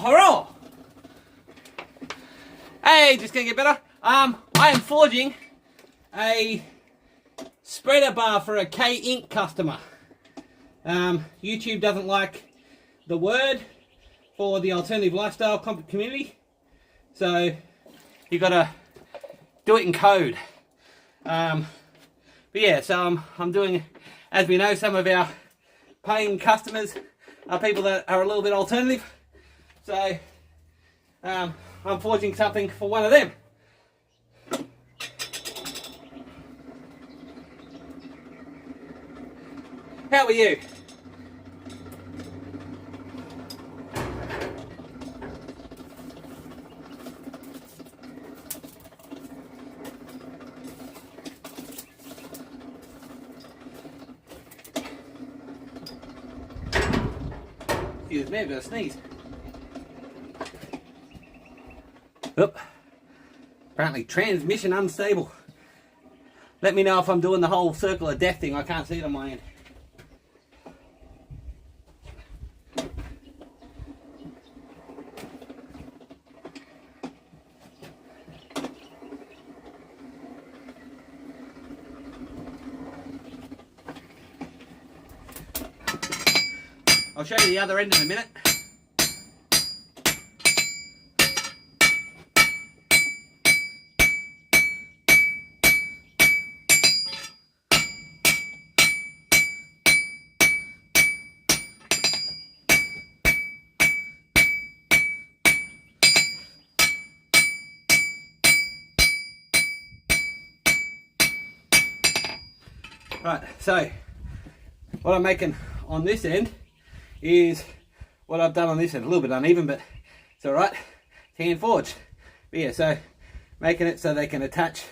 hurrah! Hey, just gonna get better. I am forging a spreader bar for a K Ink customer. YouTube doesn't like the word for the alternative lifestyle community, so you gotta do it in code. But yeah, so I'm doing, as we know, some of our paying customers are people that are a little bit alternative, so I'm forging something for one of them. How are you? Excuse me, I'm gonna sneeze. Oop. Apparently transmission unstable. Let me know if I'm doing the whole circle of death thing. I can't see it on my end. I'll show you the other end in a minute. Right, so what I'm making on this end is what I've done on this end. A little bit uneven, but it's alright. Hand forged. But yeah, so making it so they can attach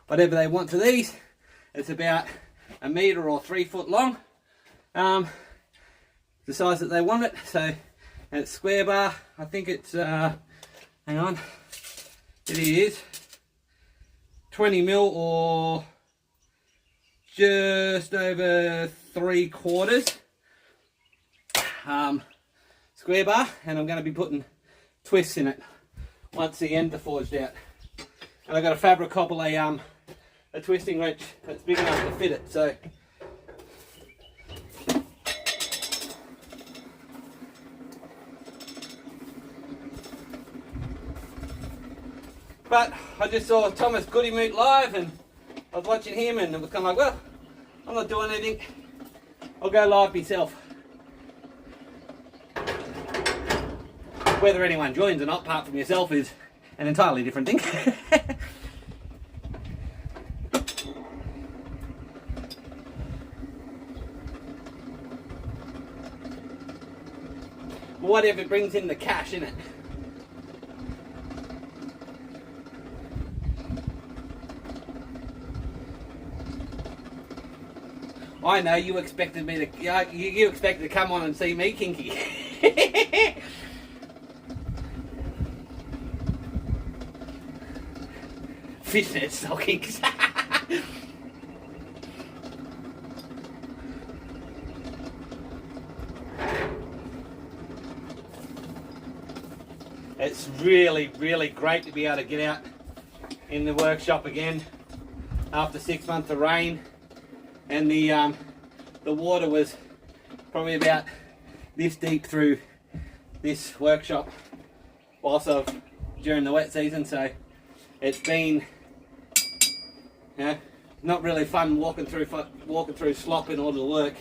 whatever they want to these. It's about 1 metre or 3 foot long. The size that they want it. So, and it's square bar. I think it's, hang on. It is 20 mil or just over 3/4 square bar, and I'm going to be putting twists in it once the ends are forged out. And I've got to fabric cobble a twisting wrench that's big enough to fit it. So but I just saw Thomas Goodymoot live, and I was watching him, and it was kind of like, well, I'm not doing anything, I'll go live myself. Whether anyone joins or not, apart from yourself, is an entirely different thing. Whatever brings in the cash, innit? I know you expected me to. You expected to come on and see me kinky. Fishnet stockings. It's really, really great to be able to get out in the workshop again after 6 months of rain, and the water was probably about this deep through this workshop whilst during the wet season. So it's been, you know, not really fun walking through slop in order to work.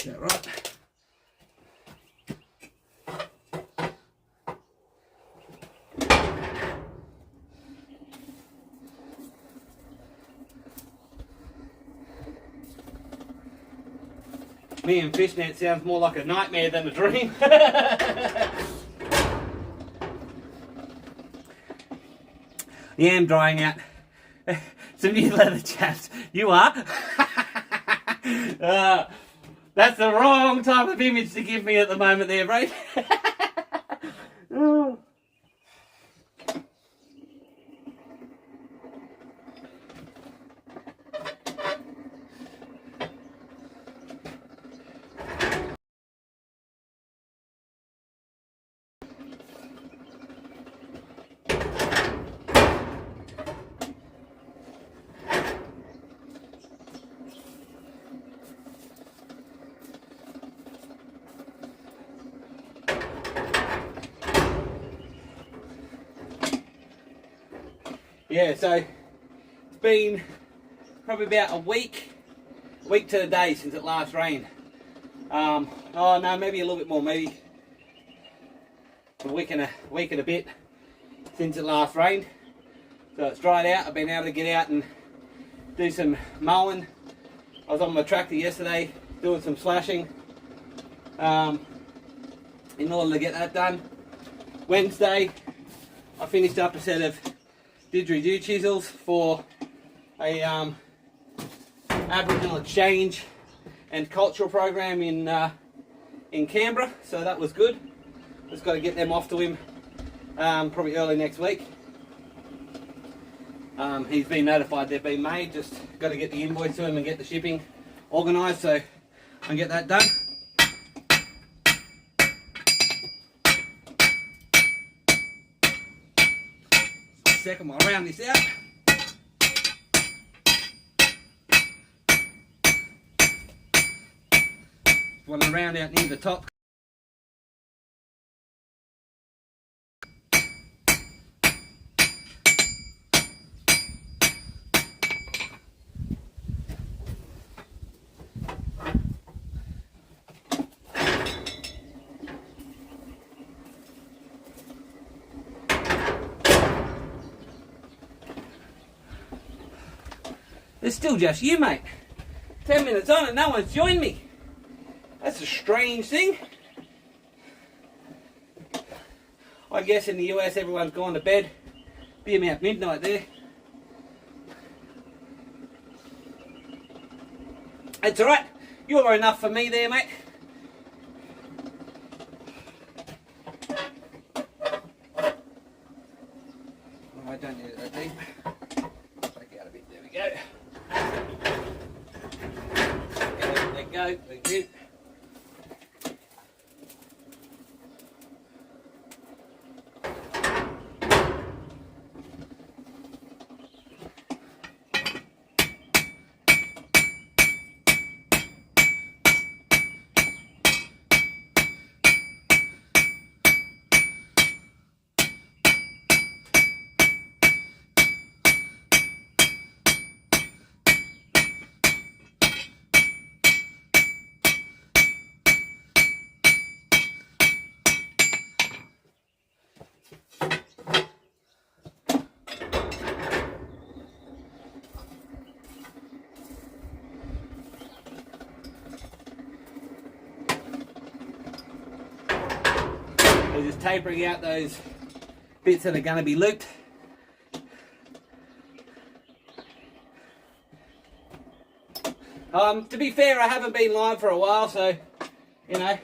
Is that right? Me and fishnet sounds more like a nightmare than a dream. I am drying out some new leather chaps. You are? That's the wrong type of image to give me at the moment there, bro. Yeah, so it's been probably about a week to the day since it last rained. Oh no, maybe a little bit more, maybe a week and a bit since it last rained. So it's dried out. I've been able to get out and do some mowing. I was on my tractor yesterday doing some slashing in order to get that done. Wednesday I finished up a set of didgeridoo chisels for a Aboriginal exchange and cultural program in Canberra, so that was good. Just got to get them off to him probably early next week. He's been notified they've been made, just got to get the invoice to him and get the shipping organised so I can get that done. Second, I'll round this out. Want to round out near the top. It's still just you, mate. 10 minutes on and no one's joined me. That's a strange thing. I guess in the US everyone's gone to bed. Be about midnight there. It's alright. You're enough for me there, mate. Oh, I don't need it that deep. Take out a bit. There we go. There we go. Thank you. We're just tapering out those bits that are going to be looped. To be fair, I haven't been live for a while, so you know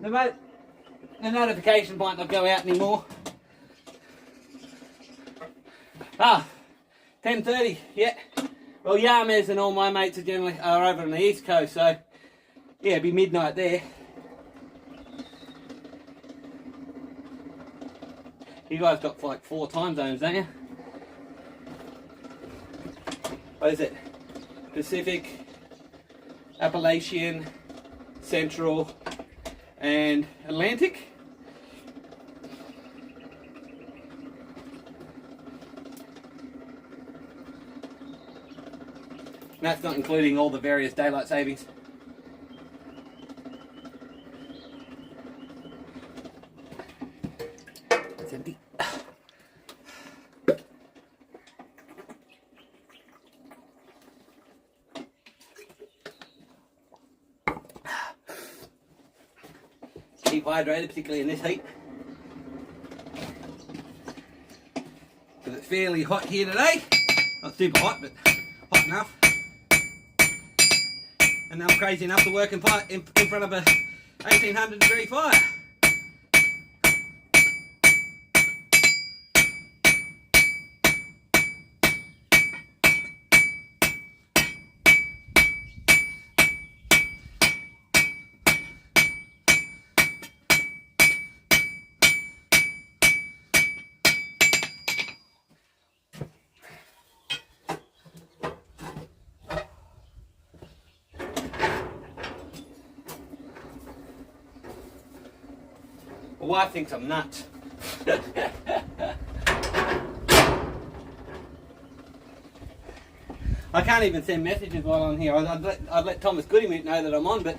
the notification might not go out anymore. 10:30. Yeah. Well, Yarmez and all my mates are over on the east coast, so yeah, it'd be midnight there. You guys got like 4 time zones, don't you? What is it? Pacific, Appalachian, Central, and Atlantic. And that's not including all the various daylight savings. keep hydrated, particularly in this heat. Because it's fairly hot here today. Not super hot, but hot enough. And I'm crazy enough to work in front of a 1800 degree fire. My wife thinks I'm nuts. I can't even send messages while I'm here. I'd let Thomas Goodymute know that I'm on, but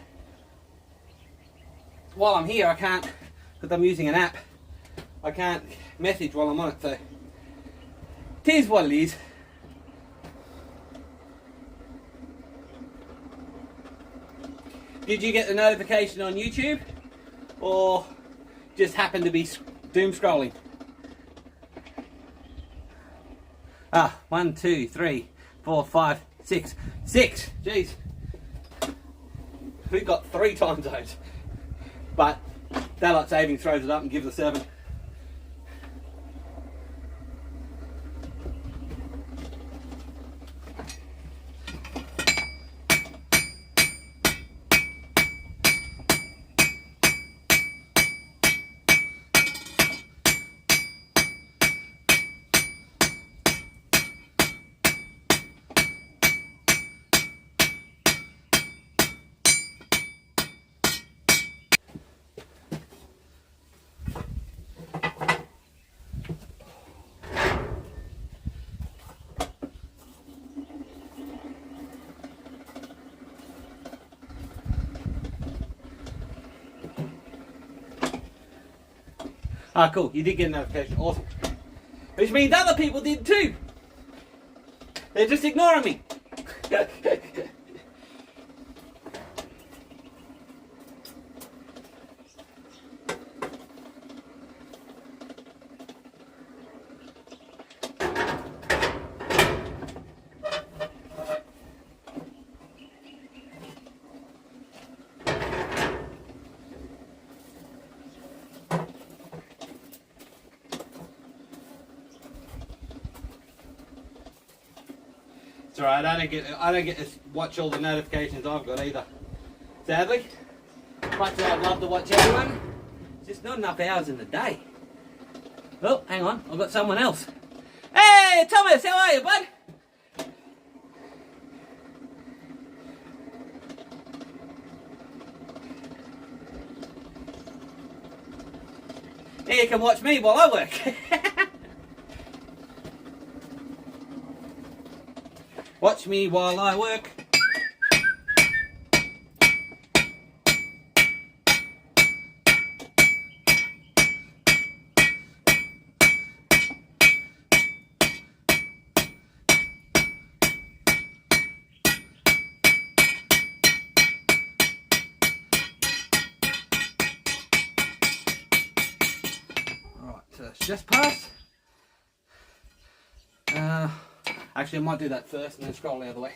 while I'm here I can't, because I'm using an app, I can't message while I'm on it, so it is what it is. Did you get the notification on YouTube, or just happened to be doom scrolling? Ah, 1, 2, 3, 4, 5, 6. 6! Jeez. We've got 3 time zones. But daylight saving throws it up and gives us 7. Ah, cool. You did get a notification. Awesome. Which means other people did too. They're just ignoring me. It's alright, I don't get to watch all the notifications I've got either. Sadly. Much as I'd love to watch everyone, it's just not enough hours in the day. Oh, hang on, I've got someone else. Hey Thomas, how are you, bud? Here you can watch me while I work. Watch me while I work. Alright, so it's just passed. Actually, I might do that first and then scroll the other way.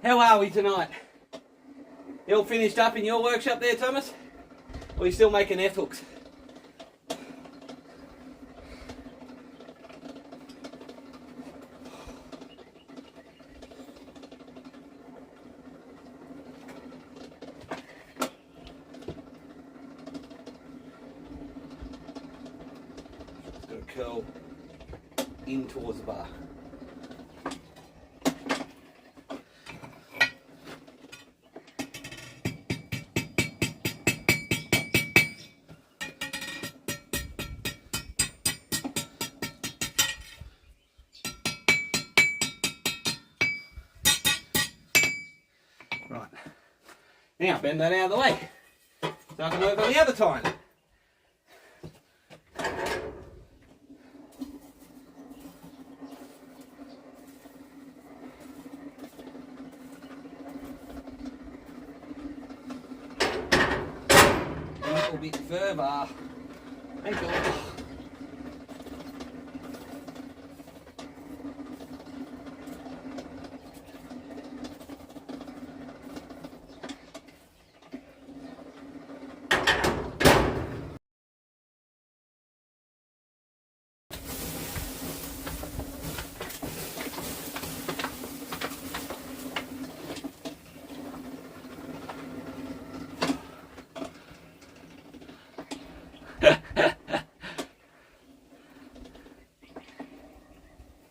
How are we tonight? You all finished up in your workshop there, Thomas? Or are you still making F-hooks? Curl in towards the bar. Right. Now bend that out of the way so I can work on the other time. bit further. Thank you.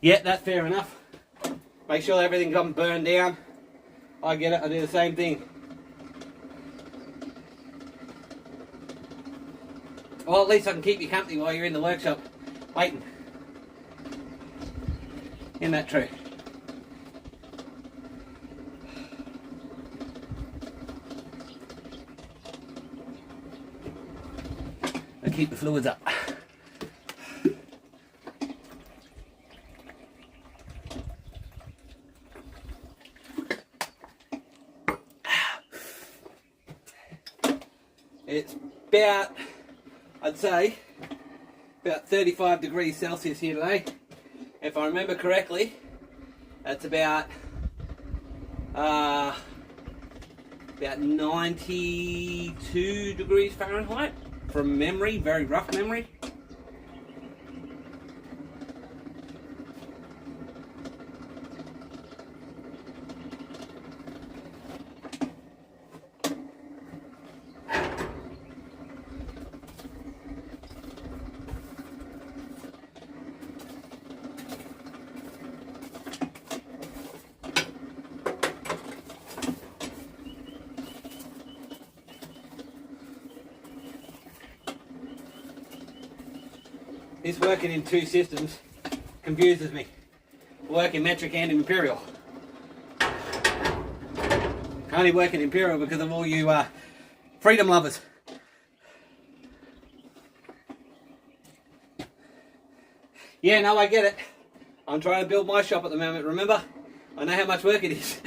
Yeah, that's fair enough. Make sure everything doesn't burn down. I get it, I do the same thing. Well, at least I can keep you company while you're in the workshop waiting. Isn't that true? And keep the fluids up. It's about, I'd say, about 35 degrees Celsius here today. If I remember correctly, that's about 92 degrees Fahrenheit from memory, very rough memory. This working in two systems confuses me. Working metric and imperial. I only work in imperial because of all you freedom lovers. Yeah, no, I get it. I'm trying to build my shop at the moment, remember? I know how much work it is.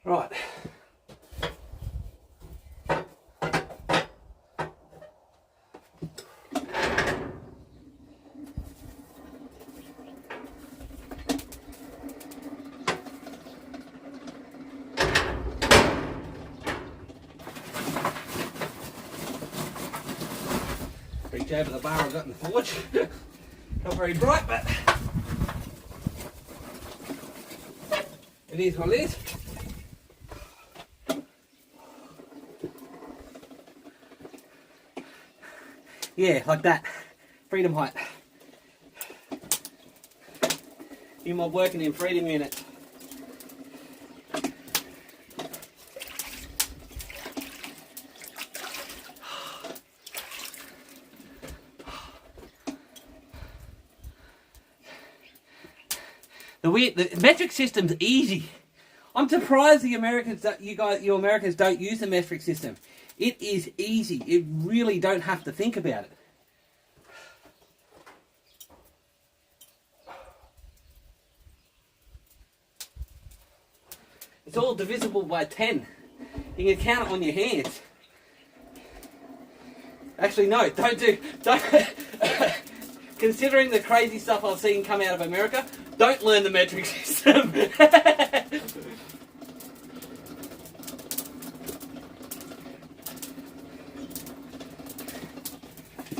Right. Reach over the bar I've got in the forge. Not very bright, but it is what it is. Yeah, like that. Freedom height. You mob working in freedom unit. The metric system's easy. I'm surprised the Americans, you Americans don't use the metric system. It is easy. You really don't have to think about it. It's all divisible by 10. You can count it on your hands. Actually, no, don't. Considering the crazy stuff I've seen come out of America, don't learn the metric system.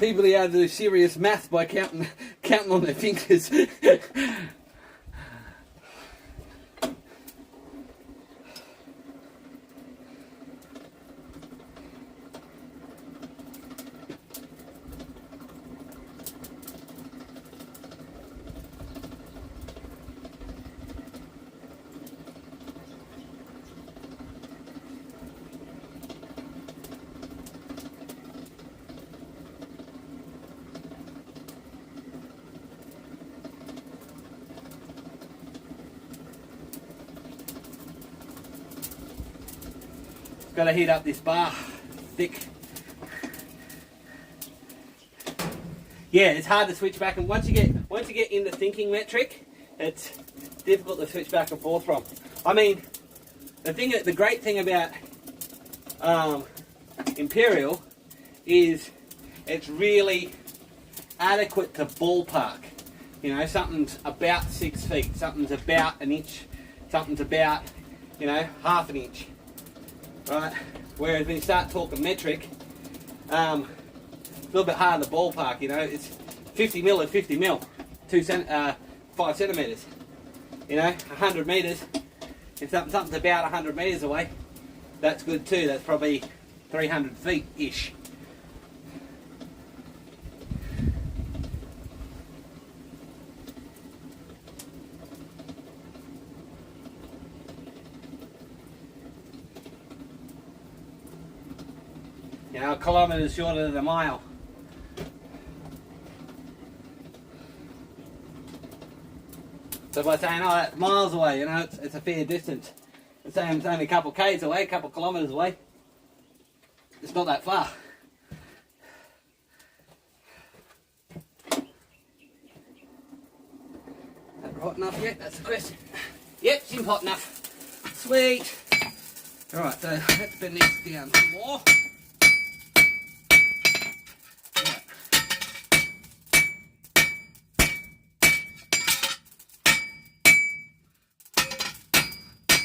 People who have to do serious maths by counting on their fingers. Got to heat up this bar thick. Yeah, it's hard to switch back, and once you get into thinking metric, it's difficult to switch back and forth from. I mean, the great thing about Imperial is it's really adequate to ballpark. You know, something's about 6 feet, something's about an inch, something's about, you know, half an inch, right? Whereas when you start talking metric, a little bit harder to ballpark. You know, it's 50 mil is 50 mil, 5 centimeters. You know, 100 meters. If something's about 100 meters away, that's good too. That's probably 300 feet ish. You know, a kilometre is shorter than a mile. So by saying, oh, that's miles away, you know, it's a fair distance. It's saying it's only a couple of k's away, a couple of kilometres away. It's not that far. Is that hot enough yet? That's the question. Yep, seems hot enough. Sweet. Alright, so let's bend this down some more.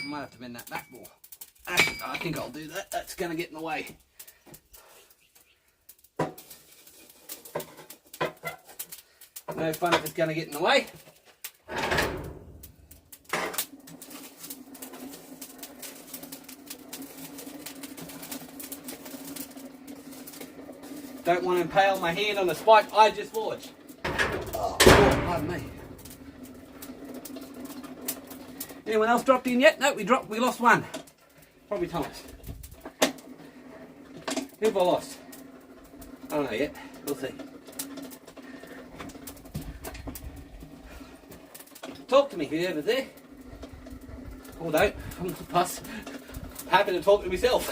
Might have to bend that back more. I think I'll do that. That's going to get in the way. No fun if it's going to get in the way. Don't want to impale my hand on the spike I just forged. Oh, pardon me. Anyone else dropped in yet? No, we lost one. Probably Thomas. Who have I lost? I don't know yet. We'll see. Talk to me, whoever's there. Or don't. I'm not fussed. Happy to talk to myself.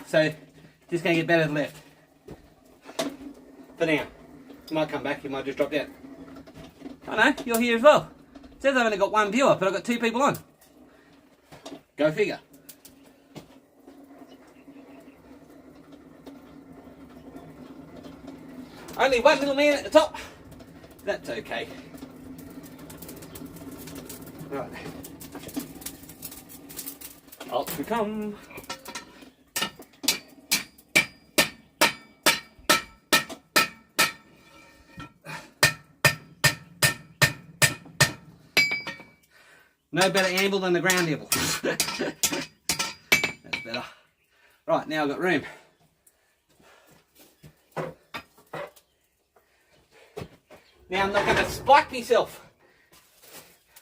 So just going to get better to the left. For now. Might come back, you might just drop down. I know, you're here as well. It says I've only got one viewer, but I've got 2 people on. Go figure. Only one little man at the top. That's okay. Right. Up we come. No better amble than the ground amble. That's better. Right, now I've got room. Now I'm not going to spike myself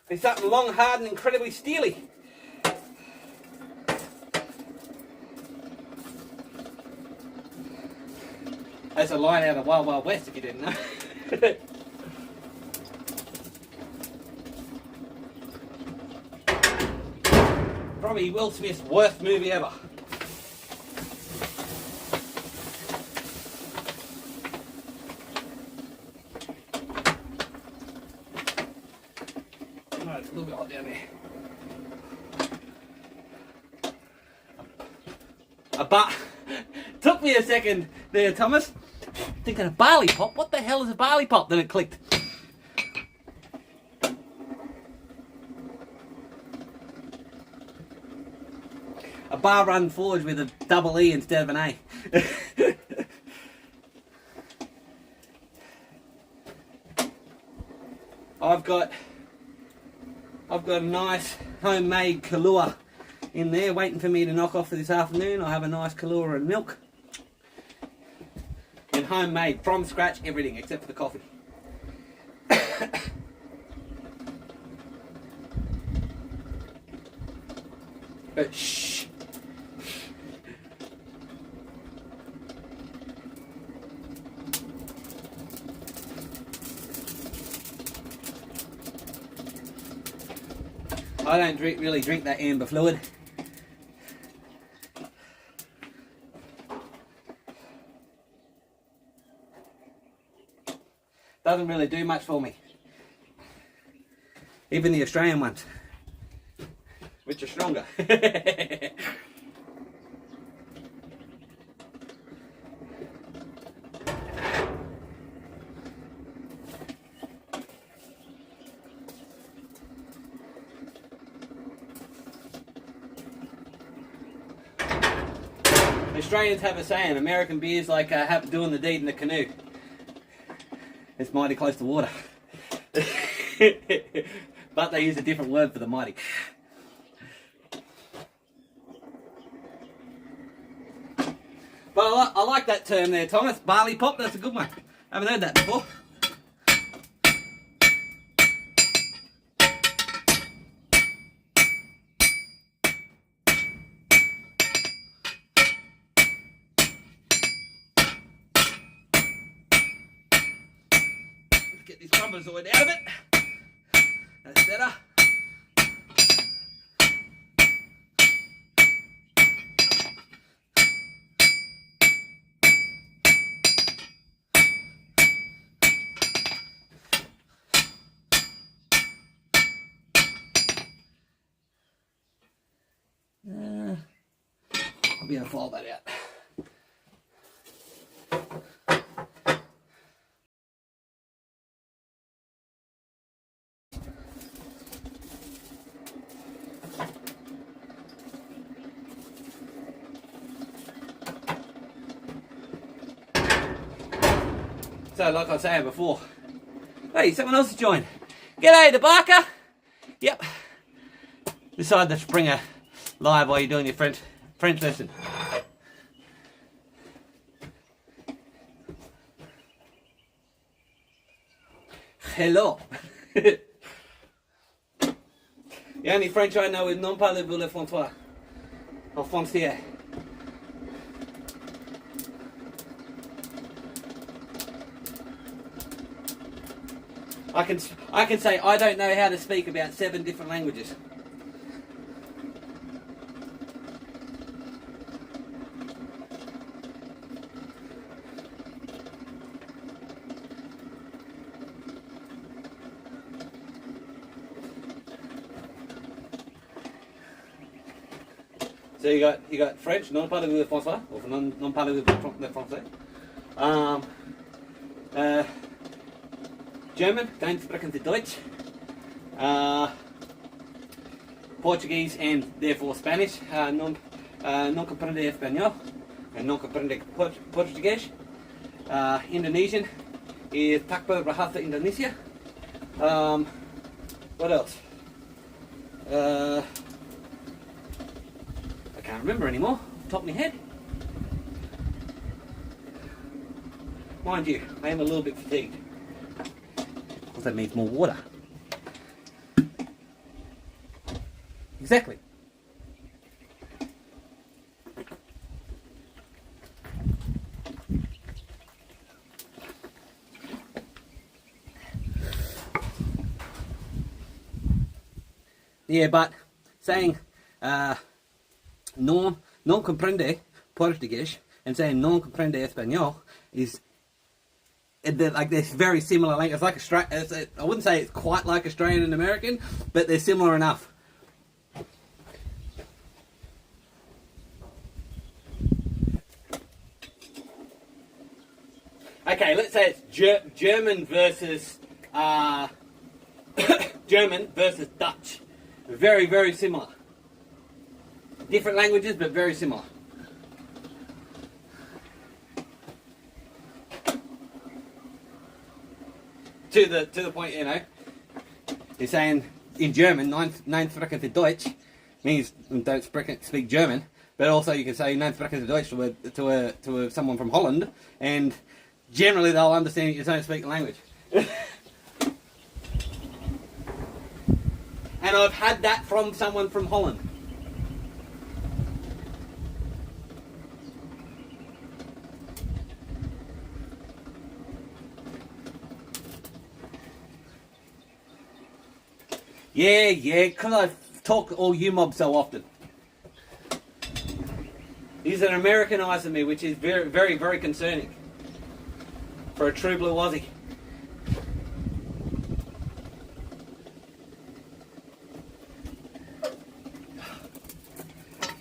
with something long, hard and incredibly steely. That's a line out of Wild Wild West if you didn't know. Probably Will Smith's worst movie ever. Right, it's a little bit hot down there. Took me a second there, Thomas. Thinking a barley pop? What the hell is a barley pop? Then it clicked. A bar run forge with a double E instead of an A. I've got a nice homemade Kahlua in there waiting for me to knock off for this afternoon. I have a nice Kahlua and milk. And homemade, from scratch, everything except for the coffee. But shh. I don't really drink that amber fluid. Doesn't really do much for me. Even the Australian ones, which are stronger. Australians have a saying, American beer's like doing the deed in the canoe. It's mighty close to water. But they use a different word for the mighty. But I like that term there, Thomas. Barley pop, that's a good one. I haven't heard that before. Let's get these crumblezoid out of it. That's better. I'll be able to fold that out. So, like I was saying before, hey, someone else has joined. G'day, the Barker. Yep. Decided to bring a live while you're doing your French lesson. Hello. The only French I know is non parlez-vous le français. Or français. I can say I don't know how to speak about 7 different languages. So you got French, non parlez-vous le français, or non parlez-vous le français. German, don't sprechen Sie Deutsch. Portuguese and therefore Spanish, non comprende español, and non comprende Portuguese. Indonesian is Takbir Bahasa Indonesia. What else? I can't remember anymore, off the top of my head. Mind you, I am a little bit fatigued. Because that means more water. Exactly. Yeah, but saying non comprende Portuguese and saying non comprende español is like they're very similar language. It's like I wouldn't say it's quite like Australian and American, but they're similar enough. Okay, let's say it's German versus German versus Dutch. Very, very similar. Different languages, but very similar. To the point, you know, you're saying in German, nein sprechen Sie Deutsch, means don't speak German, but also you can say nein sprechen Sie Deutsch to someone from Holland, and generally they'll understand that you don't speak the language. And I've had that from someone from Holland. Yeah, because I talk all you mob so often. He's an Americanising me, which is very, very, very concerning for a true blue Aussie.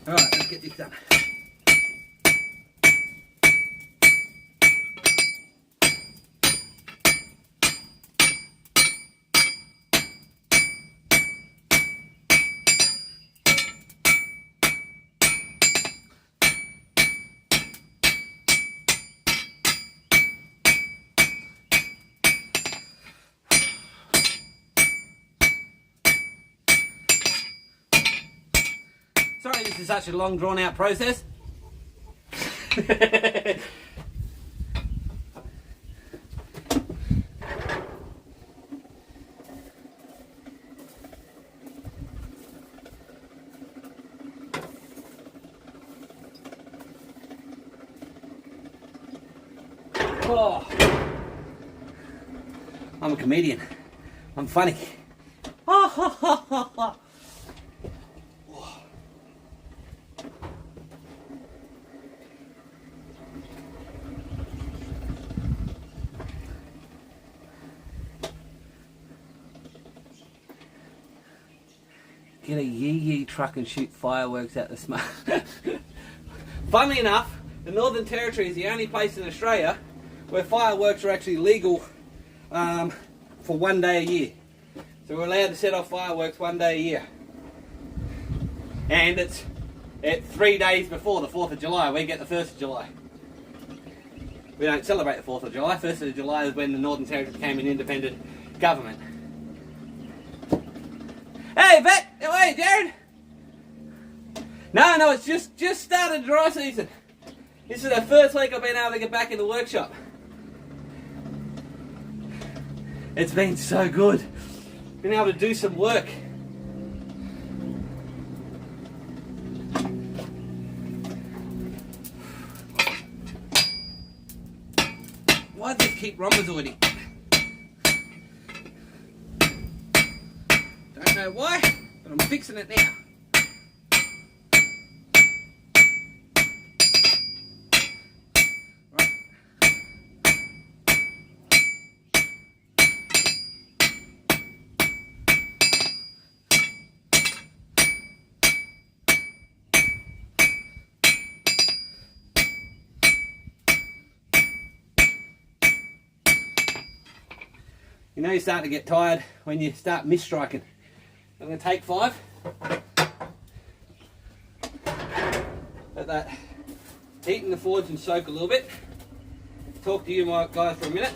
Alright, let's get this done. Sorry this is such a long drawn out process. Oh. I'm a comedian. I'm funny. Get a yee truck and shoot fireworks out the smoke. Funnily enough, the Northern Territory is the only place in Australia where fireworks are actually legal for 1 day a year. So we're allowed to set off fireworks 1 day a year. And it's 3 days before the 4th of July. We get the 1st of July. We don't celebrate the 4th of July. 1st of July is when the Northern Territory became an independent government. Hey, Vet! Hey, Jared! No, it's just started dry season. This is the first week I've been able to get back in the workshop. It's been so good. Been able to do some work. Why does this keep rhombozoiding? Don't know why, but I'm fixing it now. Right. You know you're starting to get tired when you start misstriking. I'm going to take 5. Let that heat in the forge and soak a little bit. Talk to you guys for a minute.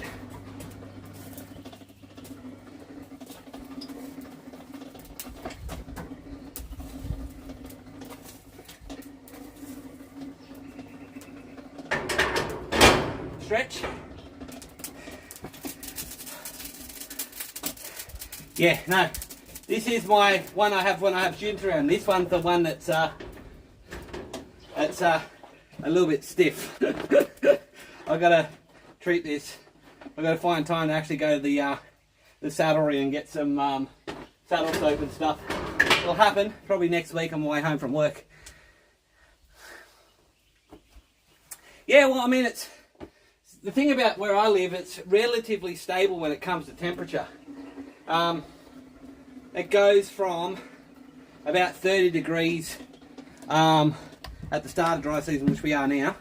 Stretch. Yeah, no. This is my one I have when I have students around. This one's the one that's a little bit stiff. I've got to treat this. I've got to find time to actually go to the saddlery and get some saddle soap and stuff. It'll happen probably next week on my way home from work. Yeah, well, I mean, it's the thing about where I live. It's relatively stable when it comes to temperature. It goes from about 30 degrees at the start of dry season, which we are now.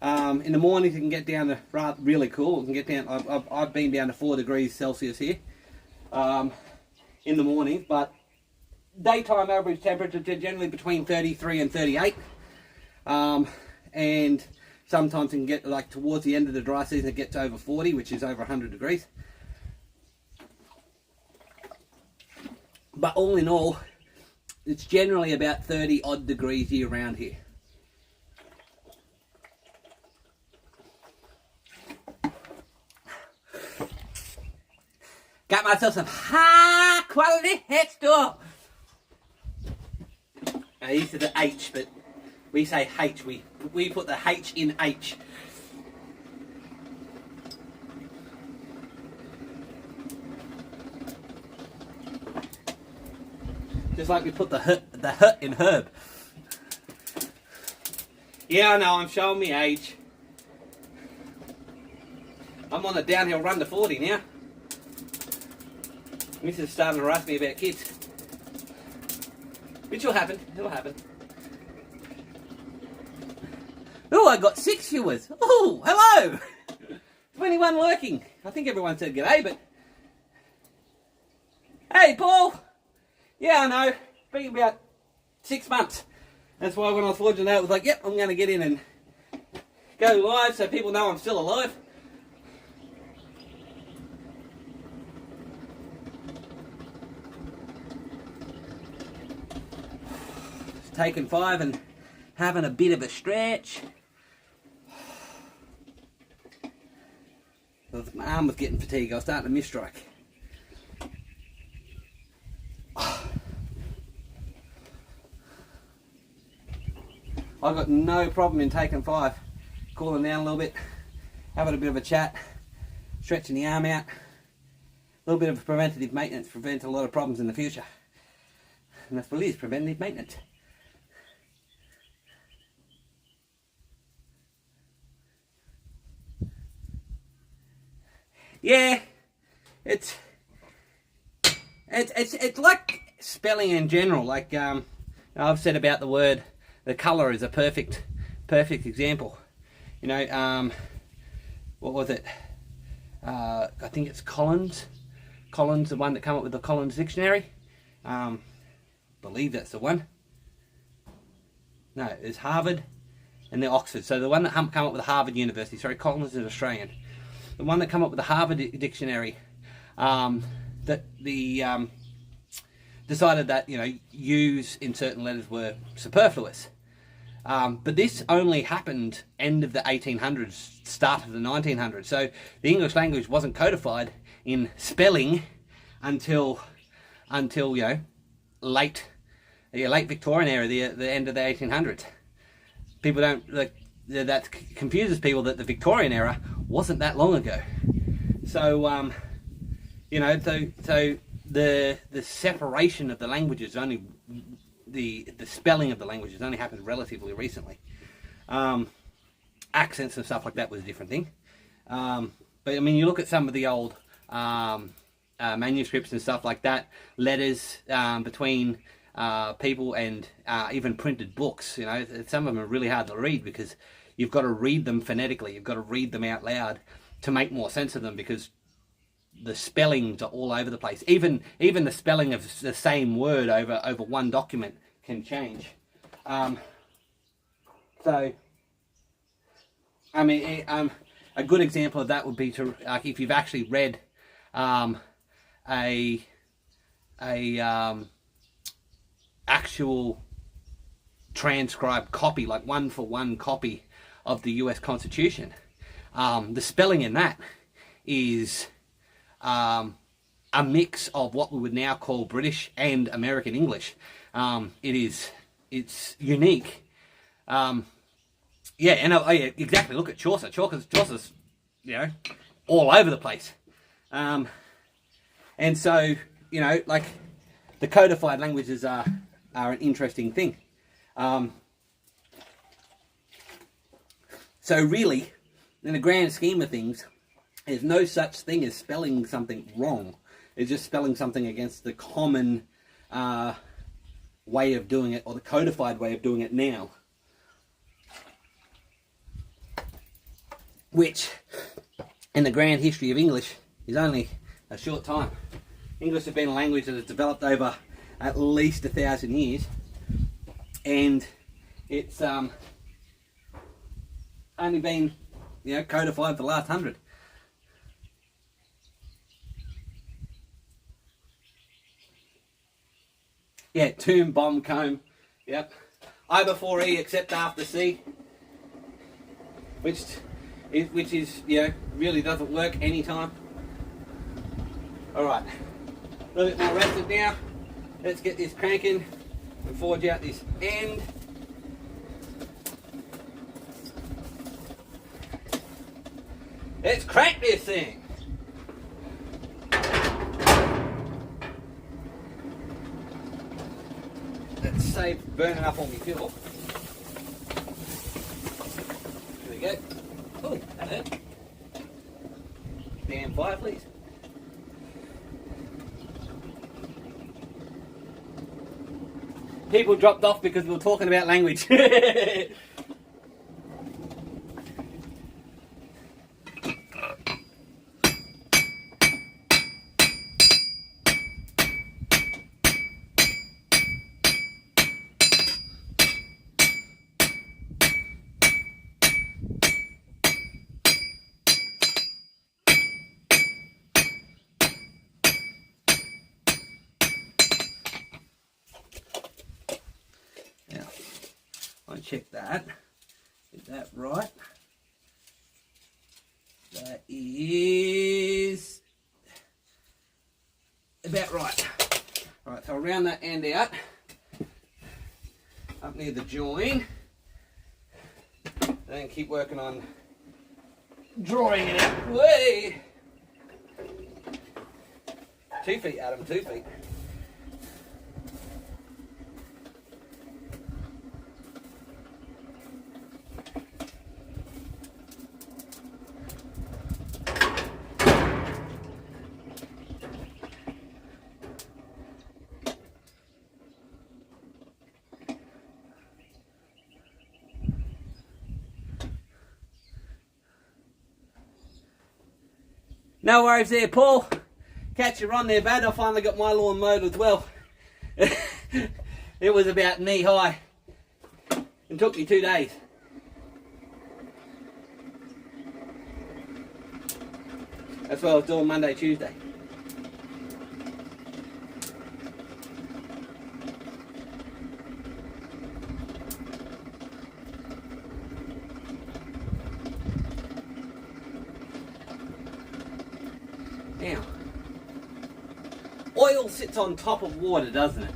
In the mornings it can get down to really cool. It can get down. I've been down to 4 degrees Celsius here in the morning, but daytime average temperature generally between 33 and 38, and sometimes it can get like towards the end of the dry season it gets over 40, which is over 100 degrees. But all in all, it's generally about 30 odd degrees year round here. Got myself some high quality head store. Now these are the H, but we say H. We put the H in H. Just like we put the hut in herb. Yeah, I know, I'm showing me age. I'm on a downhill run to 40 now. Mrs. is starting to harass me about kids. Which will happen, it'll happen. Oh, I got 6 viewers. Oh, hello! 21 working. I think everyone said g'day, but... Hey, Paul! Yeah, I know. Been about 6 months. That's why when I was forging out, it was like, yep, I'm going to get in and go live so people know I'm still alive. Just taking 5 and having a bit of a stretch. My arm was getting fatigued. I was starting to miss-strike. I've got no problem in taking 5, cooling down a little bit, having a bit of a chat, stretching the arm out. A little bit of preventative maintenance prevents a lot of problems in the future. And that's what it is, preventative maintenance. Yeah, it's like spelling in general. Like I've said about the word. The colour is a perfect example. You know, what was it? I think it's Collins. Collins, the one that came up with the Collins Dictionary. Believe that's the one. No, it's Harvard and the Oxford. So the one that came up with the Harvard University. Sorry, Collins is Australian. The one that came up with the Harvard Dictionary. Decided that, you know, U's in certain letters were superfluous. But this only happened end of the 1800s, start of the 1900s. So the English language wasn't codified in spelling until you know, late Victorian era, the end of the 1800s. People don't that confuses people that the Victorian era wasn't that long ago. So you know, so the separation of the languages only. The spelling of the languages only happened relatively recently. Accents and stuff like that was a different thing. But I mean, you look at some of the old manuscripts and stuff like that, letters between people, and even printed books. You know, some of them are really hard to read because you've got to read them phonetically. You've got to read them out loud to make more sense of them, because the spellings are all over the place. Even the spelling of the same word over one document can change. So, I mean, a good example of that would be to, like, if you've actually read actual transcribed copy, like one-for-one copy of the US Constitution. The spelling in that is a mix of what we would now call British and American English. It's unique. Yeah, and yeah, exactly. Look at Chaucer. Chaucer's, you know, all over the place. And so, you know, like, the codified languages are an interesting thing. So really, in the grand scheme of things, there's no such thing as spelling something wrong. It's just spelling something against the common way of doing it, or the codified way of doing it now. Which, in the grand history of English, is only a short time. English has been a language that has developed over at least 1,000 years, and it's only been, you know, codified for the last 100. Yeah, tomb, bomb, comb. Yep. I before E, except after C. Which is, you know, really doesn't work anytime. Alright. A little bit more rested now. Let's get this cranking and forge out this end. Let's crank this thing. save burning up all my fuel. There we go. Oh, that hurt. Damn fire, please. People dropped off because we were talking about language. Check that. Is that right? That is about right. Right, so I'll round that end out up near the join. Then keep working on drawing it out. Way. 2 feet, Adam, 2 feet. No worries there, Paul. Catch you on there, bud. I finally got my lawn mowed as well. It was about knee high. It took me 2 days. That's what I was doing Monday, Tuesday. Now, oil sits on top of water, doesn't it?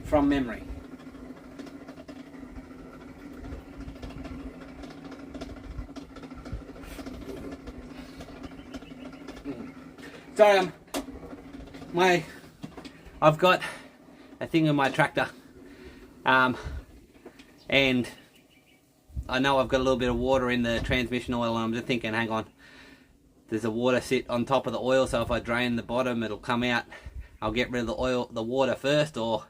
From memory. So, I've got a thing in my tractor, and I know I've got a little bit of water in the transmission oil, and I'm just thinking, hang on. There's a water sit on top of the oil, so if I drain the bottom, it'll come out. I'll get rid of the water first, or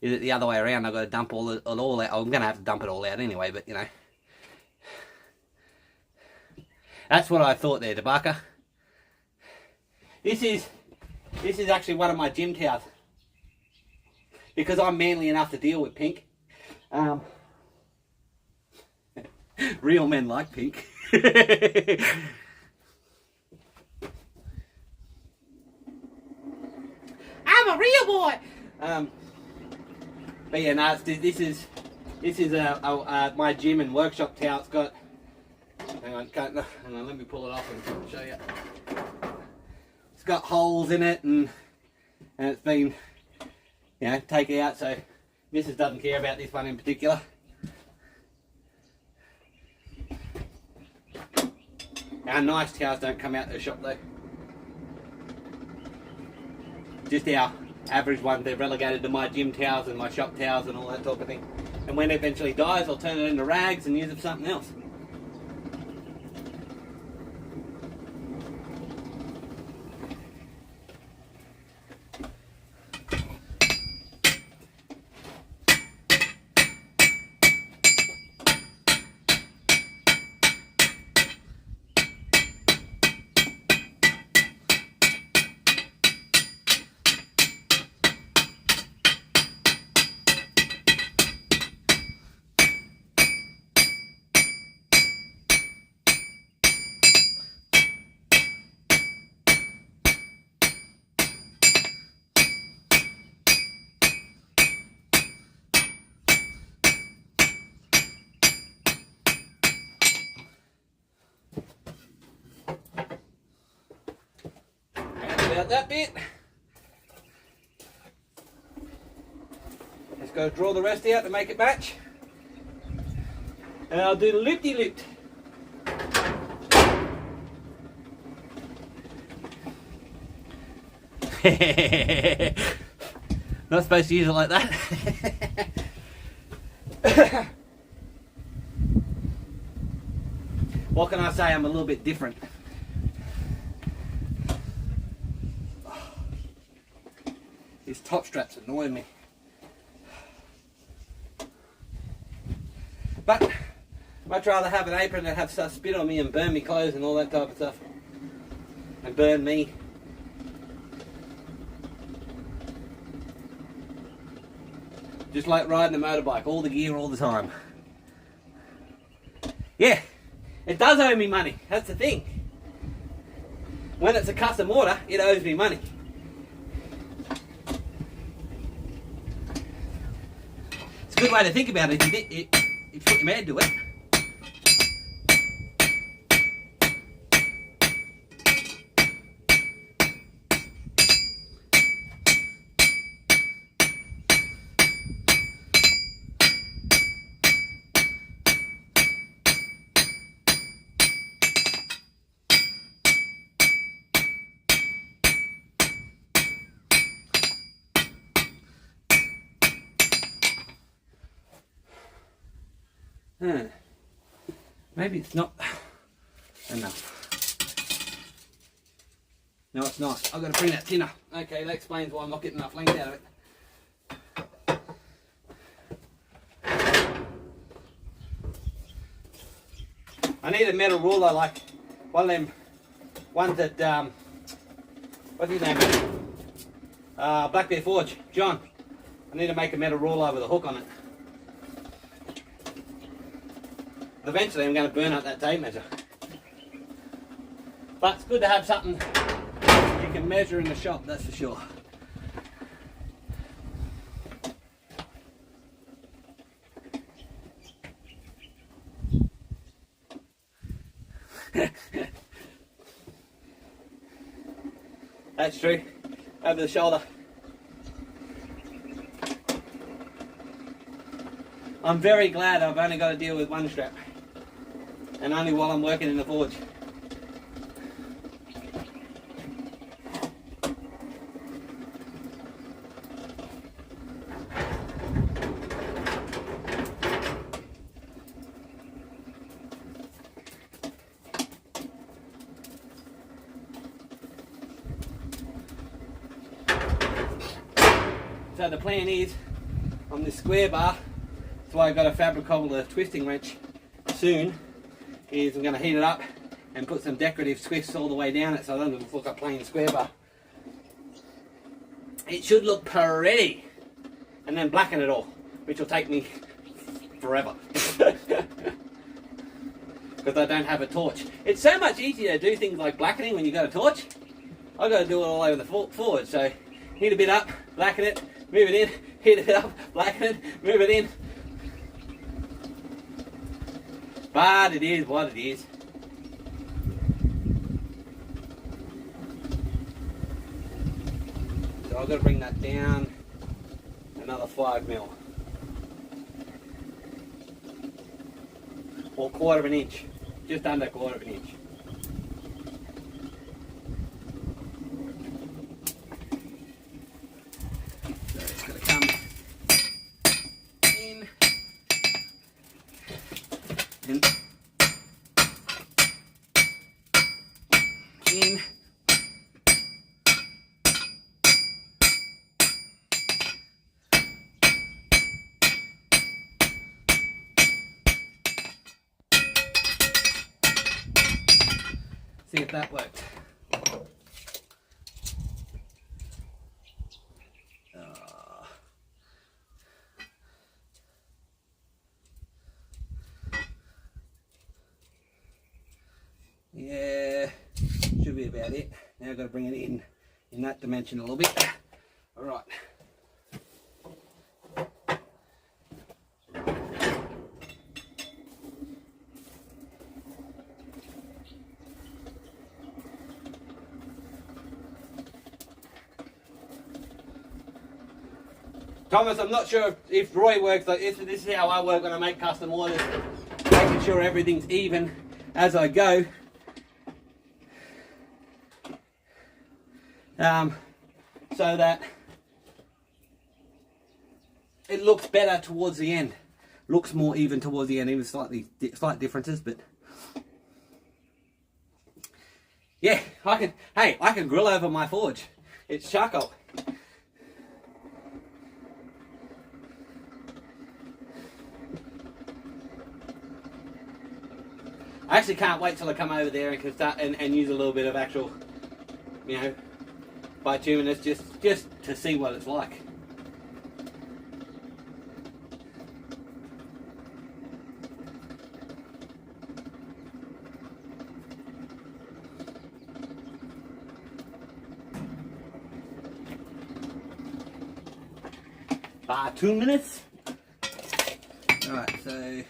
is it the other way around? I've got to dump it all out. I'm going to have to dump it all out anyway, but you know. That's what I thought there, DeBarker. This is actually one of my gym towels. Because I'm manly enough to deal with pink. Real men like pink. I'm a real boy. But yeah, no, this is my gym and workshop towel. It's got. Hang on, let me pull it off and show you. It's got holes in it, and it's been, you know, taken out. So Mrs. doesn't care about this one in particular. Our nice towels don't come out of the shop though. Just our average ones, they're relegated to my gym towels and my shop towels and all that type of thing. And when it eventually dies, I'll turn it into rags and use it for something else. About that bit. Let's go draw the rest out to make it match. And I'll do the loop-de-loop. Not supposed to use it like that. What can I say? I'm a little bit different. These top straps annoy me. But much rather have an apron that have stuff spit on me and burn me clothes and all that type of stuff. And burn me. Just like riding a motorbike, all the gear all the time. Yeah, it does owe me money, that's the thing. When it's a custom order, it owes me money. It's a good way to think about it if you put your mind to it. Maybe it's not enough. No, it's not. I've got to bring that thinner. Okay, that explains why I'm not getting enough length out of it. I need a metal ruler, like one of them ones that, what's his name? Black Bear Forge, John. I need to make a metal ruler with a hook on it. Eventually I'm going to burn up that tape measure. But it's good to have something you can measure in the shop, that's for sure. That's true. Over the shoulder. I'm very glad I've only got to deal with one strap. And only while I'm working in the forge. So the plan is, on this square bar, that's why I've got a Fabricol twisting wrench soon, is I'm going to heat it up and put some decorative twists all the way down it so it doesn't look like a plain square bar. It should look pretty, and then blacken it all, which will take me forever because I don't have a torch. It's so much easier to do things like blackening when you've got a torch. I've got to do it all over the forge, so heat a bit up, blacken it, move it in, heat it up, blacken it, move it in. But it is what it is. So I've got to bring that down another 5mm. Or 1/4 of an inch. Just under 1/4 of an inch. So it's got to come in. In. See if that worked. Yeah, should be about it. Now I've got to bring it in that dimension a little bit. All right. Thomas, I'm not sure if Roy works like this, but this is how I work when I make custom orders. Making sure everything's even as I go. So that it looks better towards the end. Looks more even towards the end, even slight differences, but yeah, I can grill over my forge. It's charcoal. I actually can't wait till I come over there and can start and use a little bit of actual, you know, bituminous just to see what it's like. Bituminous. Alright, so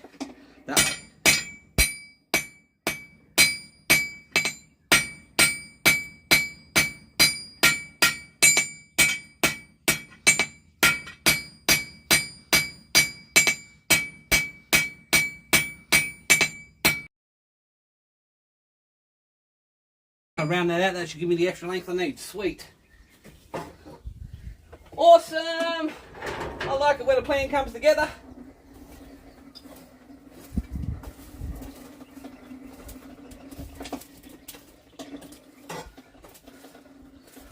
that way. I'll round that out, that should give me the extra length I need. Sweet. Awesome! I like it when a plan comes together.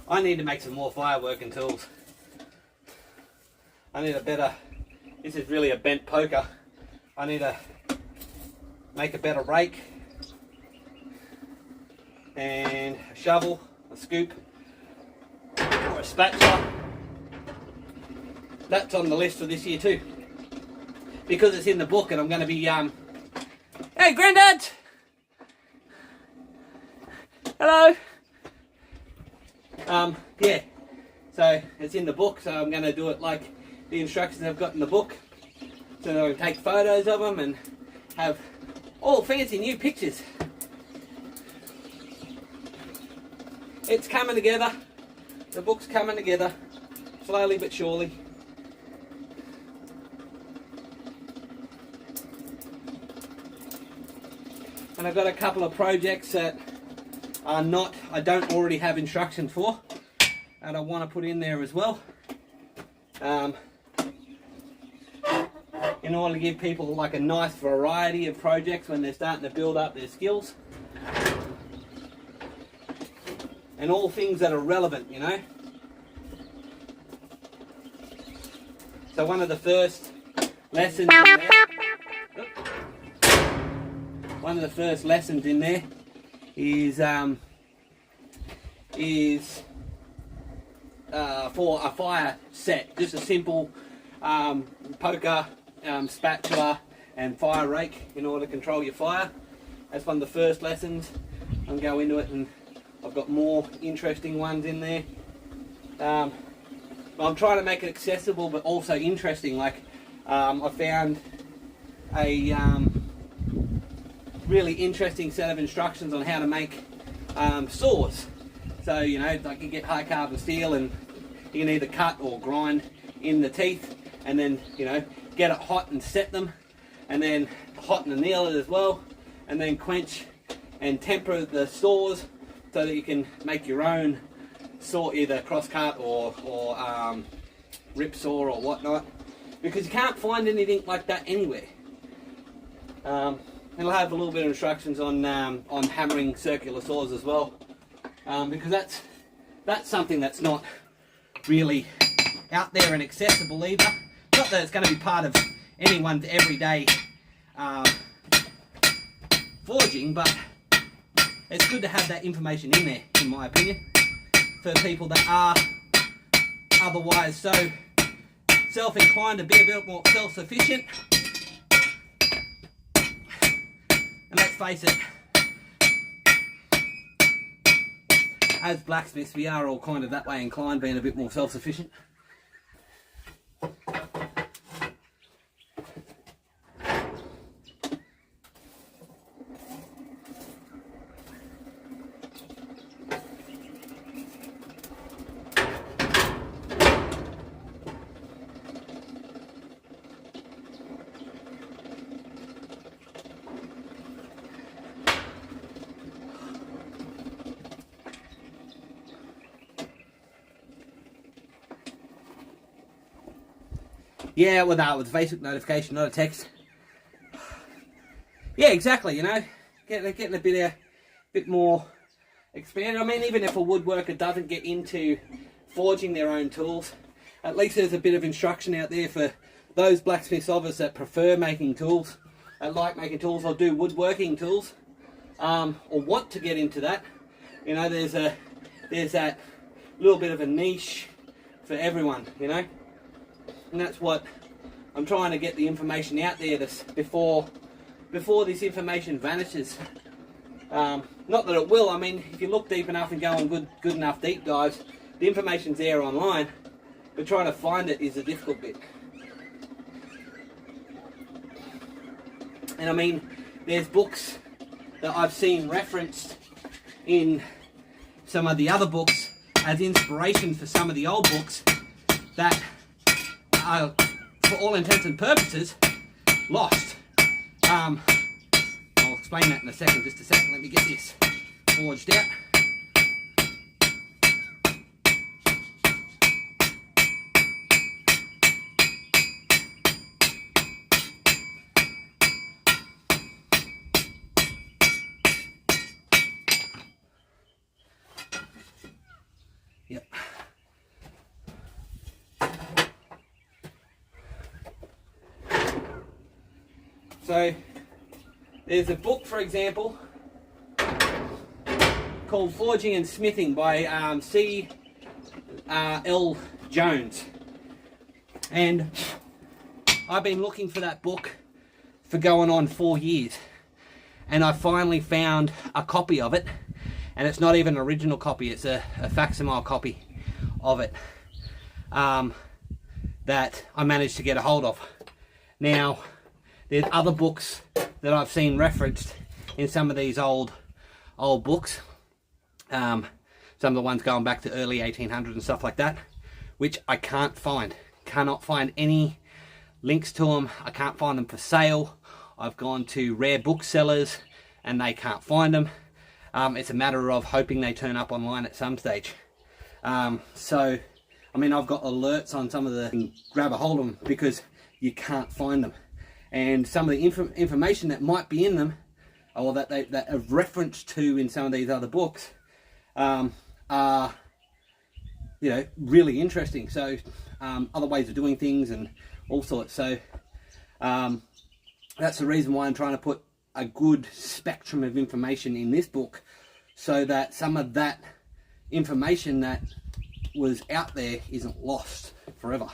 I need to make some more fireworking tools. I need a better, this is really a bent poker. I need to make a better rake and a shovel, a scoop, or a spatula. That's on the list for this year too, because it's in the book, and I'm going to be hey Grandad, hello. Yeah, so it's in the book, so I'm going to do it like the instructions I've got in the book, so I can take photos of them and have all fancy new pictures. It's coming together. The book's coming together, slowly but surely. And I've got a couple of projects that are not, I don't already have instructions for, and I want to put in there as well. In order to give people like a nice variety of projects when they're starting to build up their skills. And all things that are relevant, you know. So one of the first lessons in there, is for a fire set, just a simple poker, spatula and fire rake in order to control your fire. That's one of the first lessons. I'll go into it, and I've got more interesting ones in there. I'm trying to make it accessible but also interesting. Like I found a really interesting set of instructions on how to make saws. So, you know, like you get high carbon steel, and you can either cut or grind in the teeth, and then, you know, get it hot and set them, and then hot and anneal it as well, and then quench and temper the saws so that you can make your own saw, either cross cut or rip saw or whatnot, because you can't find anything like that anywhere. It'll have a little bit of instructions on hammering circular saws as well, because that's something that's not really out there and accessible either. Not that it's going to be part of anyone's everyday forging, but it's good to have that information in there, in my opinion, for people that are otherwise so self-inclined to be a bit more self-sufficient. And let's face it, as blacksmiths, we are all kind of that way inclined, being a bit more self-sufficient. Yeah, well, that was a Facebook notification, not a text. Yeah, exactly. You know, getting a bit more expanded. I mean, even if a woodworker doesn't get into forging their own tools, at least there's a bit of instruction out there for those blacksmiths of us that prefer making tools, that like making tools or do woodworking tools, or want to get into that. You know, there's that little bit of a niche for everyone, you know, and that's what I'm trying to get the information out there before this information vanishes. Not that it will. I mean, if you look deep enough and go on good enough deep dives, the information's there online, but trying to find it is a difficult bit. And I mean, there's books that I've seen referenced in some of the other books as inspiration for some of the old books that are, for all intents and purposes, lost. I'll explain that in a second. Just a second. Let me get this forged out. Yep. So there's a book, for example, called Forging and Smithing by C. L. Jones, and I've been looking for that book for going on 4 years, and I finally found a copy of it, and it's not even an original copy, it's a facsimile copy of it that I managed to get a hold of. Now, there's other books that I've seen referenced in some of these old books, some of the ones going back to early 1800s and stuff like that, which I cannot find any links to them. I can't find them for sale. I've gone to rare booksellers and they can't find them. It's a matter of hoping they turn up online at some stage. So, I mean, I've got alerts on some of the, grab a hold of them because you can't find them. And some of the information that might be in them, or that have referenced to in some of these other books, are, you know, really interesting. So, other ways of doing things and all sorts. So, that's the reason why I'm trying to put a good spectrum of information in this book, so that some of that information that was out there isn't lost forever.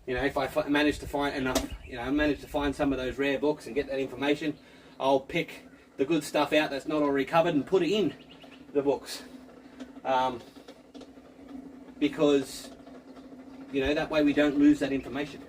You know, if I manage to find enough, you know, manage to find some of those rare books and get that information, I'll pick the good stuff out that's not already covered and put it in the books. Because, you know, that way we don't lose that information.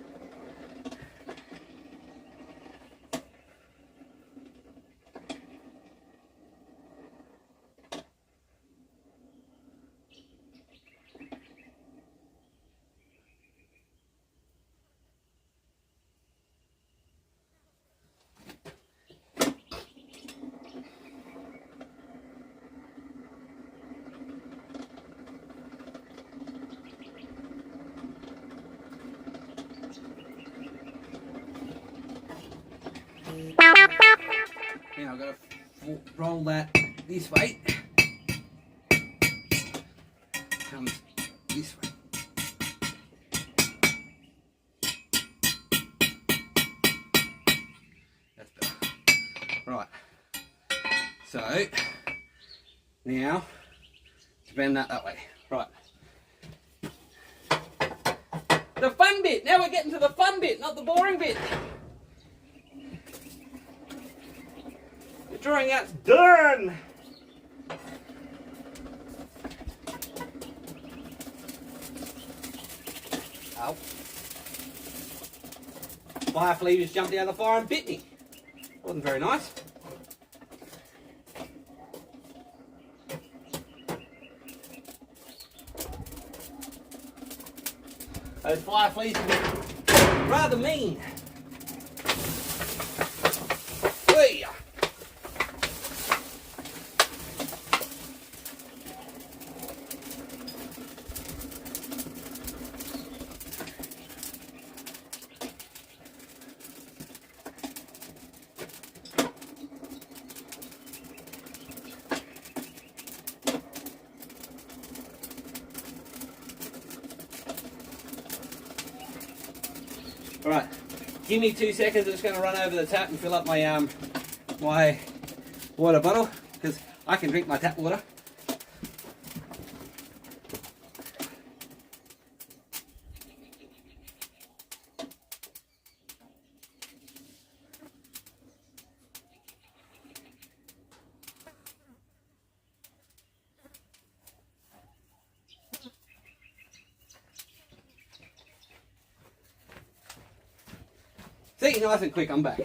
Now I've got to roll that this way. Comes this way. That's better. Right. So now bend that way. Right. The fun bit. Now we're getting to the fun bit, not the boring bit. The drawing out's done. Ow. Firefly just jumped out of the fire and bit me. Wasn't very nice. Those fireflies can be rather mean. Whee! Alright, give me 2 seconds. I'm just going to run over the tap and fill up my my water bottle, because I can drink my tap water. See, nice and quick, I'm back.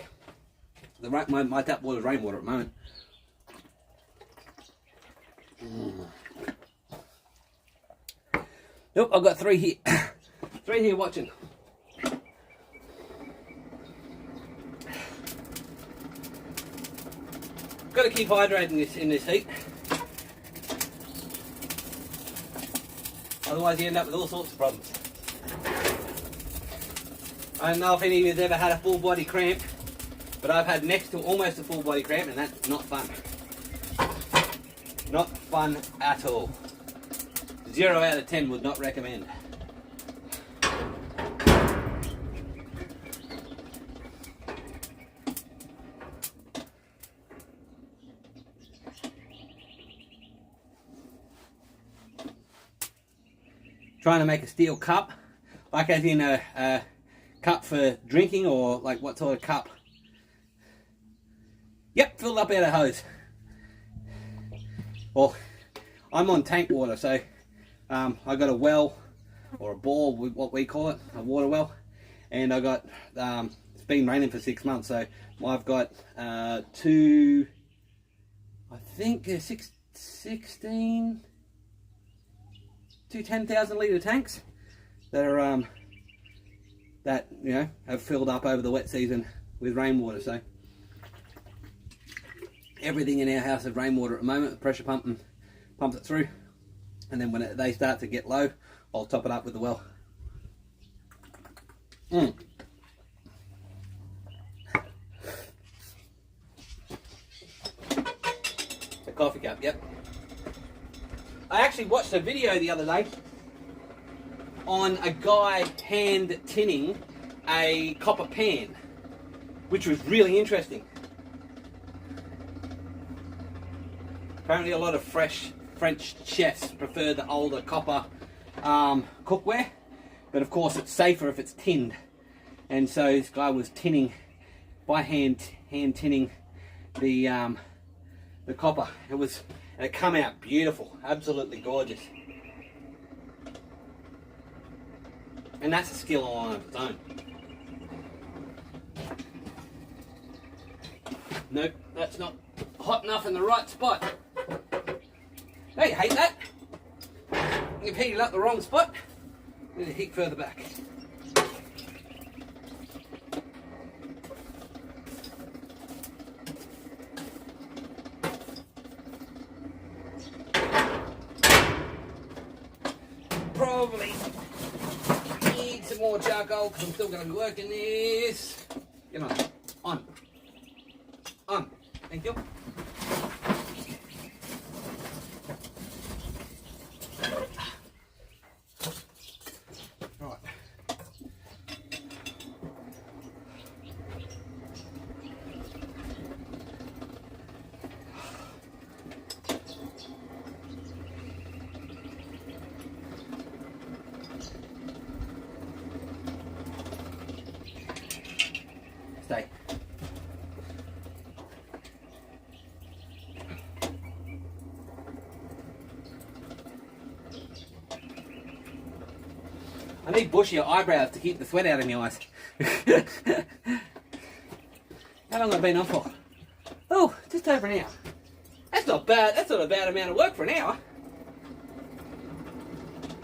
My tap water is rainwater at the moment. Nope, I've got 3 here. 3 here watching. Got to keep hydrating this in this heat. Otherwise you end up with all sorts of problems. I don't know if any of you's ever had a full body cramp, but I've had next to almost a full body cramp, and that's not fun. Not fun at all. 0 out of 10 would not recommend. Trying to make a steel cup, like as in a cup for drinking, or like what sort of cup? Yep, filled up out of hose. Well, I'm on tank water, so I got a well, or a bore, what we call it, a water well, and I got it's been raining for 6 months, so I've got 2, I think 16, 2 10,000 litre tanks that are that, you know, have filled up over the wet season with rainwater. So everything in our house is rainwater at the moment. The pressure pumps it through, and then when they start to get low, I'll top it up with the well. The coffee cup, yep. I actually watched a video the other day on a guy hand tinning a copper pan, which was really interesting. Apparently a lot of French chefs prefer the older copper cookware, but of course it's safer if it's tinned. And so this guy was tinning, by hand tinning the copper. And it come out beautiful, absolutely gorgeous. And that's a skill on its own. Nope, that's not hot enough in the right spot. Hey, hate that. You've heated up the wrong spot. Need to heat further back. Probably need some more charcoal because I'm still going to be working this. Come on. On. Thank you. Right. Stay. I need bushier eyebrows to keep the sweat out of my eyes. How long have I been on for? Oh, just over an hour. That's not bad. That's not a bad amount of work for an hour.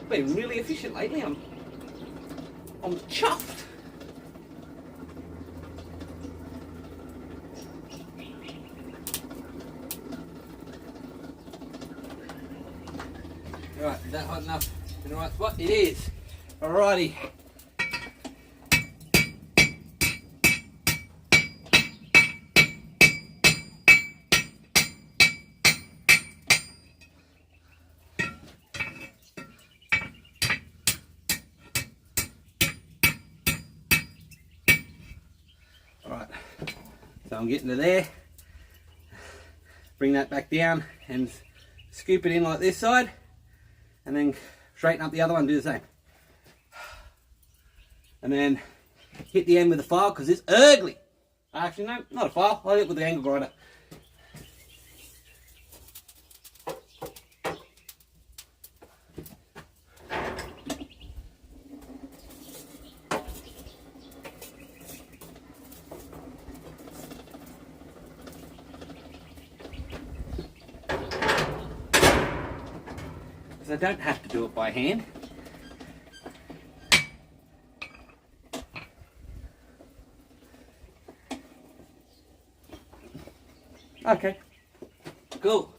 Been really efficient lately. I'm chuffed. Right, is that hot enough in the right spot? It is. Alrighty. So I'm getting to there, bring that back down and scoop it in like this side, and then straighten up the other one, do the same. And then hit the end with a file because it's ugly. Actually, no, not a file. I hit it with the angle grinder. Because I don't have to do it by hand. Okay, cool.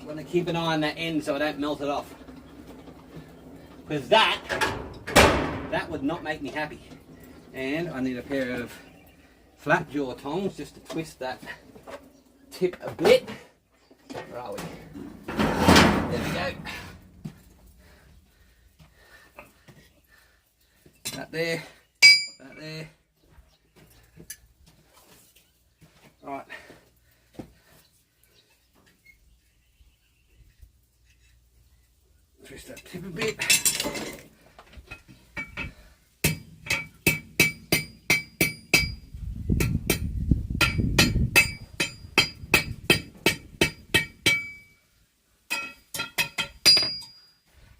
I'm going to keep an eye on that end so I don't melt it off, because that would not make me happy. And I need a pair of flat jaw tongs just to twist that tip a bit. Where are we? There we go. That there, that there. Right. Twist that tip a bit.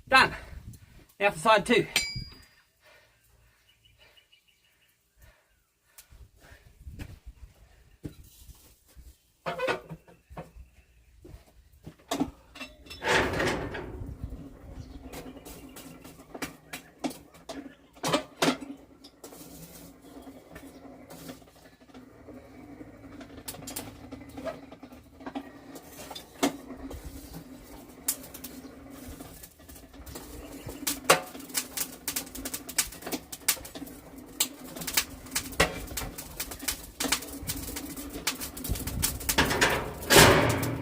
Done. Now for side 2.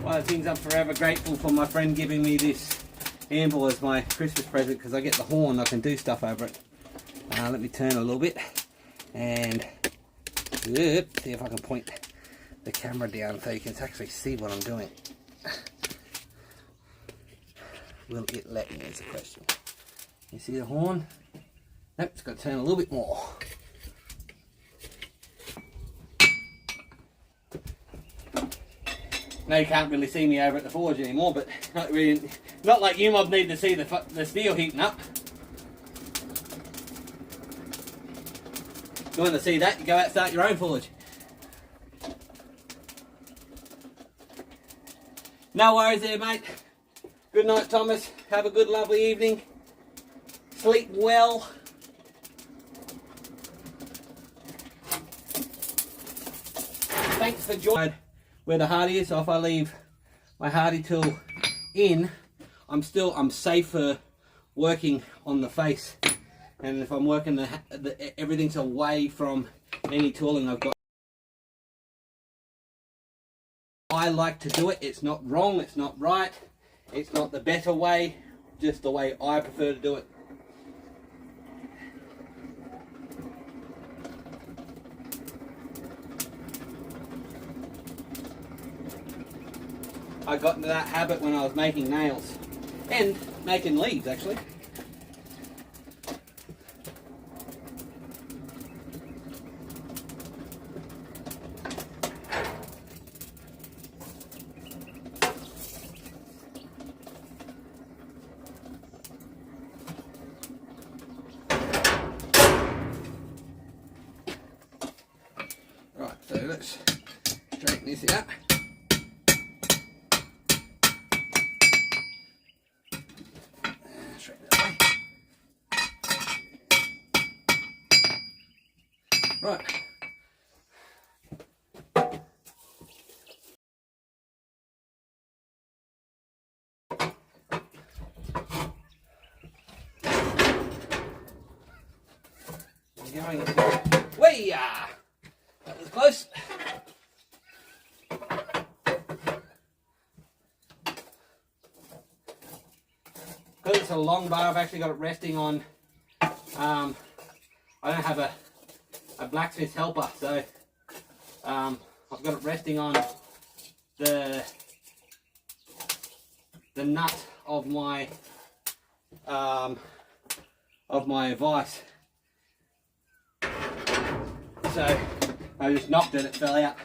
One of the things I'm forever grateful for my friend giving me this anvil as my Christmas present, because I get the horn, I can do stuff over it. Let me turn a little bit and see if I can point the camera down so you can actually see what I'm doing. Will it let me is the question. You see the horn? Nope, it's got to turn a little bit more. Now you can't really see me over at the forge anymore, but not like you mob need to see the steel heating up. If you want to see that, you go out and start your own forge. No worries there, mate. Good night, Thomas. Have a good, lovely evening. Sleep well. Thanks for joining. Where the hardy is, so if I leave my hardy tool in, I'm safer working on the face. And if I'm working everything's away from any tooling I've got. I like to do it. It's not wrong, it's not right, it's not the better way, just the way I prefer to do it. I got into that habit when I was making nails and making leaves, actually. Right, so let's straighten this out. Right, going into. Way that was close. Because it's a long bar, I've actually got it resting on. I don't have a blacksmith helper, so I've got it resting on the nut of my vise. So I just knocked it, it fell out.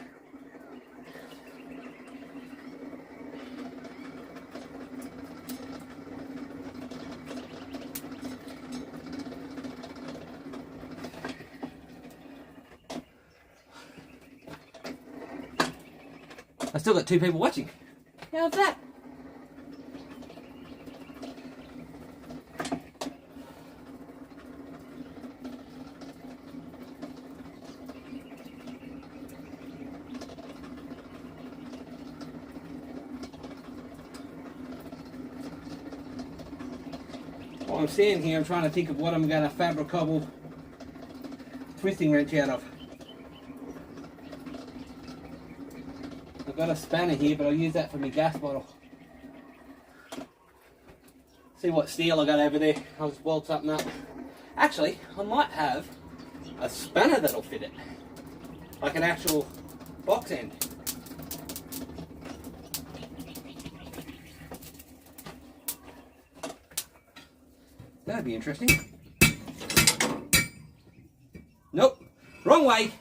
I still got 2 people watching. How's that? While I'm standing here, I'm trying to think of what I'm going to fabric cobble twisting wrench out of. I've got a spanner here, but I'll use that for my gas bottle. See what steel I got over there. I'll just weld something up. Actually, I might have a spanner that'll fit it. Like an actual box end. That'd be interesting. Nope, wrong way.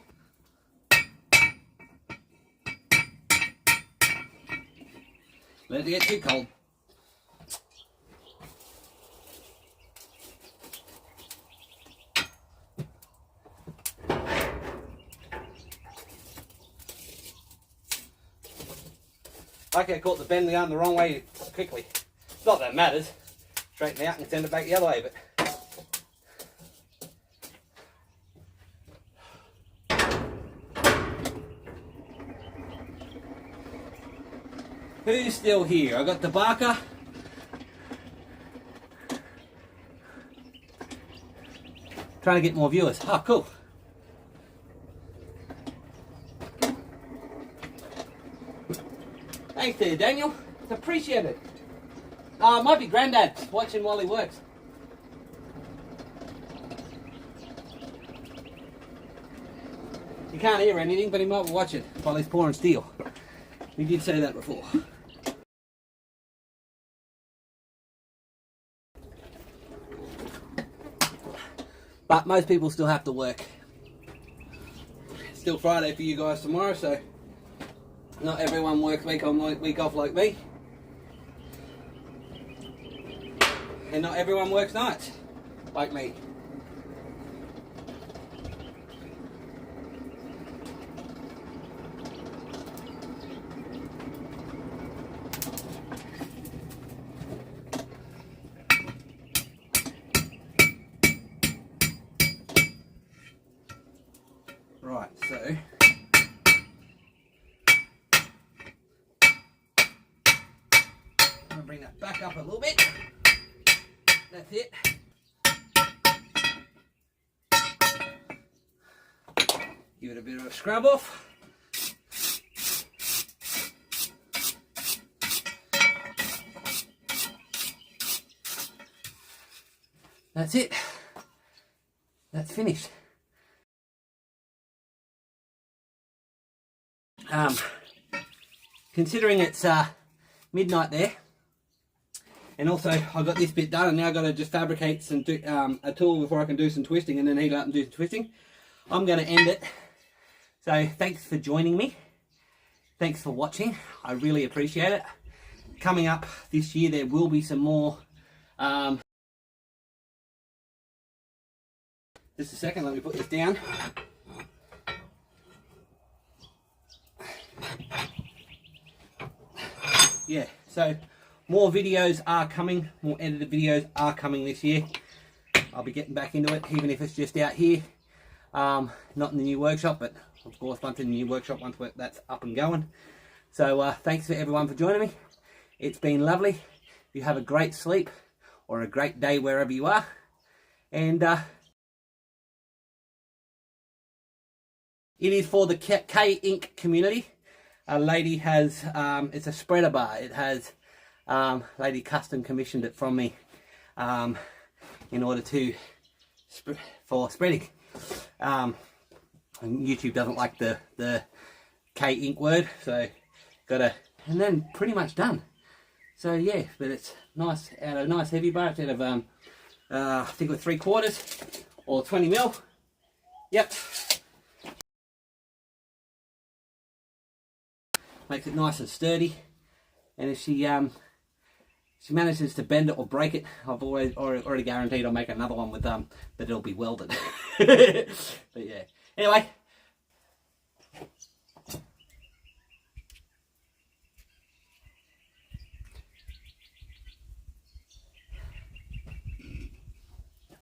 Let it get too cold. Okay, I caught the bend the arm the wrong way quickly. Not that it matters. Straighten it out and send it back the other way, but who's still here? I got the Barker. Trying to get more viewers. Oh, cool. Thanks there, Daniel. It's appreciated. Might be Grandad watching while he works. You can't hear anything, but he might be watching while he's pouring steel. We did say that before. But most people still have to work. It's still Friday for you guys tomorrow, so not everyone works week on week off like me. And not everyone works nights like me. Right, so I'm going to bring that back up a little bit. That's it. Give it a bit of a scrub off. That's it. That's finished. Considering it's midnight there, and also I got this bit done, and now I've got to just fabricate some a tool before I can do some twisting, and then heat it up and do some twisting. I'm going to end it. So thanks for joining me. Thanks for watching. I really appreciate it. Coming up this year, there will be some more. Just a second, let me put this down. Yeah, so more videos are coming, more edited videos are coming this year. I'll be getting back into it, even if it's just out here. Not in the new workshop, but of course once in the new workshop, once that's up and going. So thanks for everyone for joining me. It's been lovely. You have a great sleep or a great day wherever you are. And It is for the K Ink community. A lady has, it's a spreader bar. It has, lady custom commissioned it from me in order to, for spreading. And YouTube doesn't like the K Ink word, so gotta, and then pretty much done. So yeah, but it's nice, out of a nice heavy bar. It's out of, I think with 3/4 or 20 mil. Yep. Makes it nice and sturdy. And if she manages to bend it or break it, I've already guaranteed I'll make another one with but it'll be welded. But yeah. Anyway,